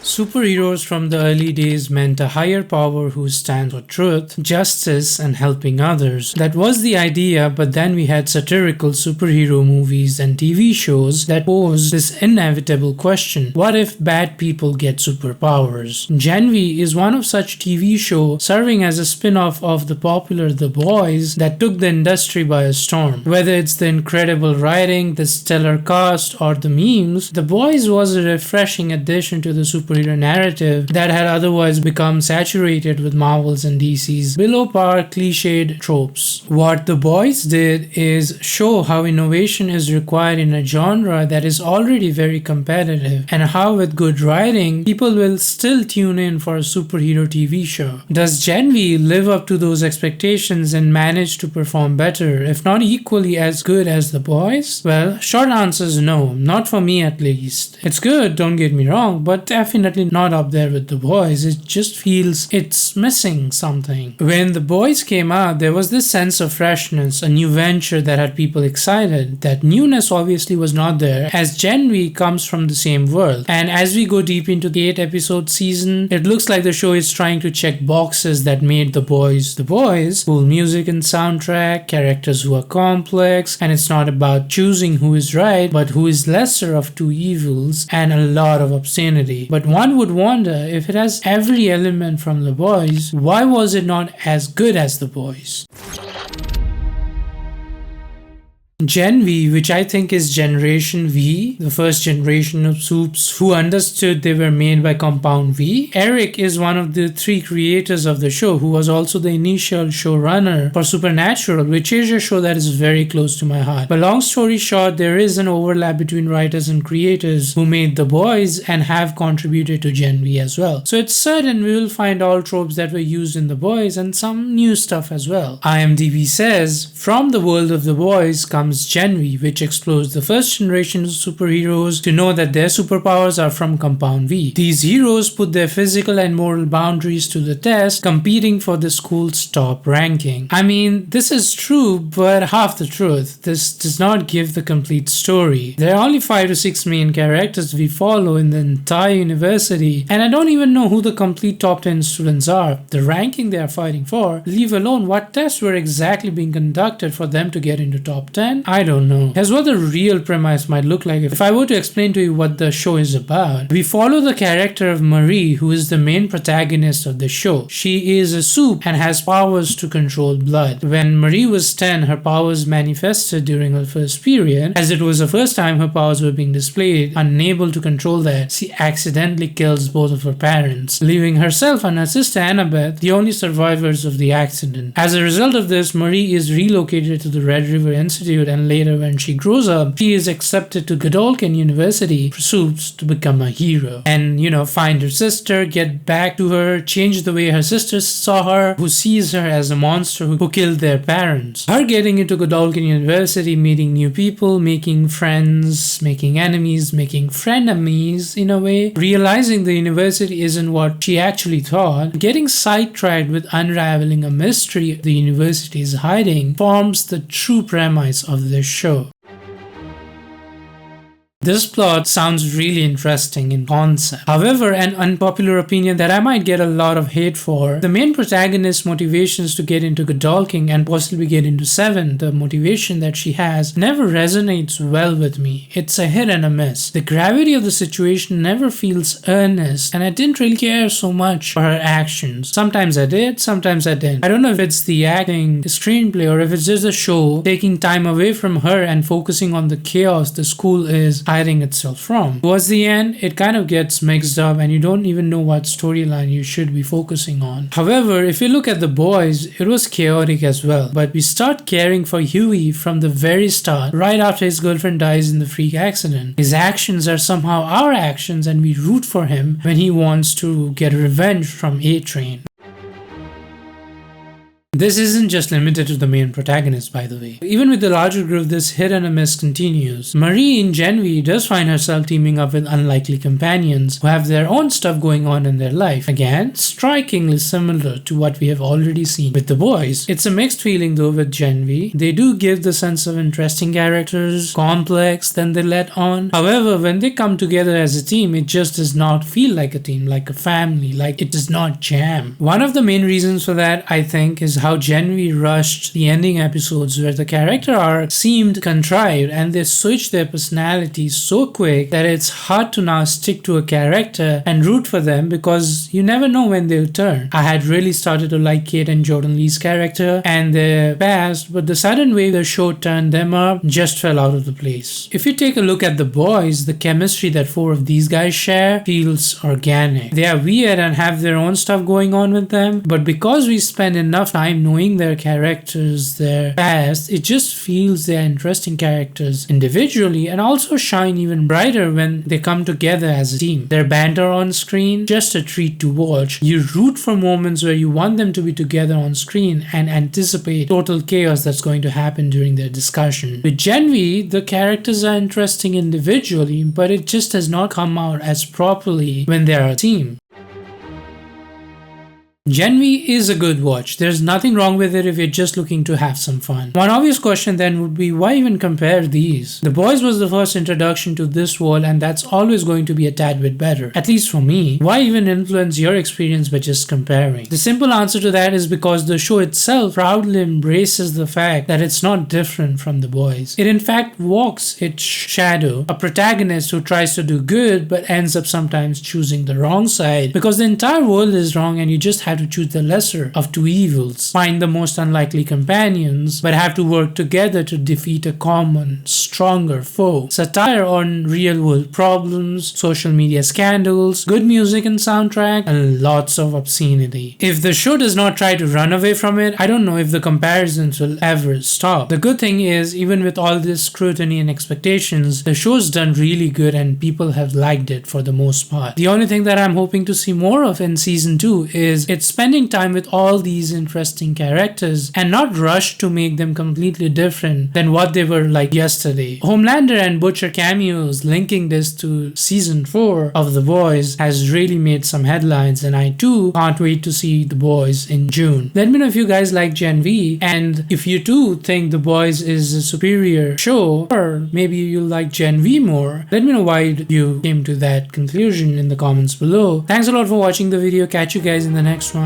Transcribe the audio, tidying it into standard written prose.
Superheroes from the early days meant a higher power who stands for truth, justice, and helping others. That was the idea, but then we had satirical superhero movies and TV shows that posed this inevitable question: what if bad people get superpowers? Gen V is one of such TV show serving as a spin-off of the popular The Boys that took the industry by a storm. Whether it's the incredible writing, the stellar cast, or the memes, The Boys was a refreshing addition to the superhero narrative that had otherwise become saturated with Marvel's and DC's below-par cliched tropes. What The Boys did is show how innovation is required in a genre that is already very competitive, and how with good writing, people will still tune in for a superhero TV show. Does Gen V live up to those expectations and manage to perform better, if not equally as good as The Boys? Well, short answer is no, not for me at least. It's good, don't get me wrong, but definitely not up there with The Boys. It just feels it's missing something. When The Boys came out, there was this sense of freshness, a new venture that had people excited. That newness obviously was not there, as Gen V comes from the same world. And as we go deep into the 8-episode season, it looks like the show is trying to check boxes that made The Boys The Boys. Cool music and soundtrack, characters who are complex, and it's not about choosing who is right, but who is lesser of two evils, and a lot of obscenity. But one would wonder, if it has every element from The Boys, why was it not as good as The Boys? Gen V, which I think is Generation V, the first generation of soups who understood they were made by Compound V. Eric is one of the three creators of the show, who was also the initial showrunner for Supernatural, which is a show that is very close to my heart. But long story short, there is an overlap between writers and creators who made The Boys and have contributed to Gen V as well. So it's certain we will find all tropes that were used in The Boys and some new stuff as well. IMDb says, from the world of The Boys comes Gen V, which explores the first generation of superheroes to know that their superpowers are from Compound V. These heroes put their physical and moral boundaries to the test, competing for the school's top ranking. I mean, this is true, but half the truth. This does not give the complete story. There are only 5 to 6 main characters we follow in the entire university, and I don't even know who the complete top 10 students are, the ranking they are fighting for, leave alone what tests were exactly being conducted for them to get into top 10. I don't know. Here's what the real premise might look like if I were to explain to you what the show is about. We follow the character of Marie, who is the main protagonist of the show. She is a soup and has powers to control blood. When Marie was 10, her powers manifested during her first period. As it was the first time her powers were being displayed, unable to control that, she accidentally kills both of her parents, leaving herself and her sister Annabeth the only survivors of the accident. As a result of this, Marie is relocated to the Red River Institute, and later when she grows up, she is accepted to Godolphin University, pursues to become a hero and, find her sister, get back to her, change the way her sister saw her, who sees her as a monster who killed their parents. Her getting into Godolphin University, meeting new people, making friends, making enemies, making frenemies in a way, realizing the university isn't what she actually thought, getting sidetracked with unraveling a mystery the university is hiding, forms the true premise of this show. This plot sounds really interesting in concept. However, an unpopular opinion that I might get a lot of hate for, the main protagonist's motivations to get into Godolphin and possibly get into Seven, the motivation that she has, never resonates well with me. It's a hit and a miss. The gravity of the situation never feels earnest, and I didn't really care so much for her actions. Sometimes I did, sometimes I didn't. I don't know if it's the acting, the screenplay, or if it's just the show taking time away from her and focusing on the chaos the school is hiding itself from. Towards the end, it kind of gets mixed up and you don't even know what storyline you should be focusing on. However, if you look at The Boys, it was chaotic as well, but we start caring for Huey from the very start, right after his girlfriend dies in the freak accident. His actions are somehow our actions and we root for him when he wants to get revenge from A-Train. This isn't just limited to the main protagonist, by the way. Even with the larger group, this hit and a miss continues. Marie in Gen V does find herself teaming up with unlikely companions who have their own stuff going on in their life. Again, strikingly similar to what we have already seen with the boys. It's a mixed feeling though with Gen V. They do give the sense of interesting characters, complex than they let on. However, when they come together as a team, it just does not feel like a team, like a family, like it does not jam. One of the main reasons for that, I think, is how Gen V rushed the ending episodes where the character arc seemed contrived and they switched their personalities so quick that it's hard to now stick to a character and root for them because you never know when they'll turn. I had really started to like Kate and Jordan Lee's character and their past, but the sudden way the show turned them up just fell out of the place. If you take a look at the boys, the chemistry that four of these guys share feels organic. They are weird and have their own stuff going on with them, but because we spend enough time knowing their characters, their past, it just feels they're interesting characters individually and also shine even brighter when they come together as a team. Their banter on screen, just a treat to watch. You root for moments where you want them to be together on screen and anticipate total chaos that's going to happen during their discussion. With Gen V, the characters are interesting individually, but it just does not come out as properly when they're a team. Gen V is a good watch. There's nothing wrong with it if you're just looking to have some fun. One obvious question then would be, why even compare these? The Boys was the first introduction to this world and that's always going to be a tad bit better. At least for me. Why even influence your experience by just comparing? The simple answer to that is because the show itself proudly embraces the fact that it's not different from The Boys. It in fact walks its shadow, a protagonist who tries to do good but ends up sometimes choosing the wrong side because the entire world is wrong and you just have to choose the lesser of two evils, find the most unlikely companions, but have to work together to defeat a common, stronger foe. Satire on real world problems, social media scandals, good music and soundtrack, and lots of obscenity. If the show does not try to run away from it, I don't know if the comparisons will ever stop. The good thing is, even with all this scrutiny and expectations, the show's done really good and people have liked it for the most part. The only thing that I'm hoping to see more of in season 2 is it's spending time with all these interesting characters and not rush to make them completely different than what they were like yesterday. Homelander and Butcher cameos linking this to season 4 of The Boys has really made some headlines, and I too can't wait to see The Boys in June. Let me know if you guys like Gen V and if you too think The Boys is a superior show, or maybe you like Gen V more. Let me know why you came to that conclusion in the comments below. Thanks a lot for watching the video. Catch you guys in the next one.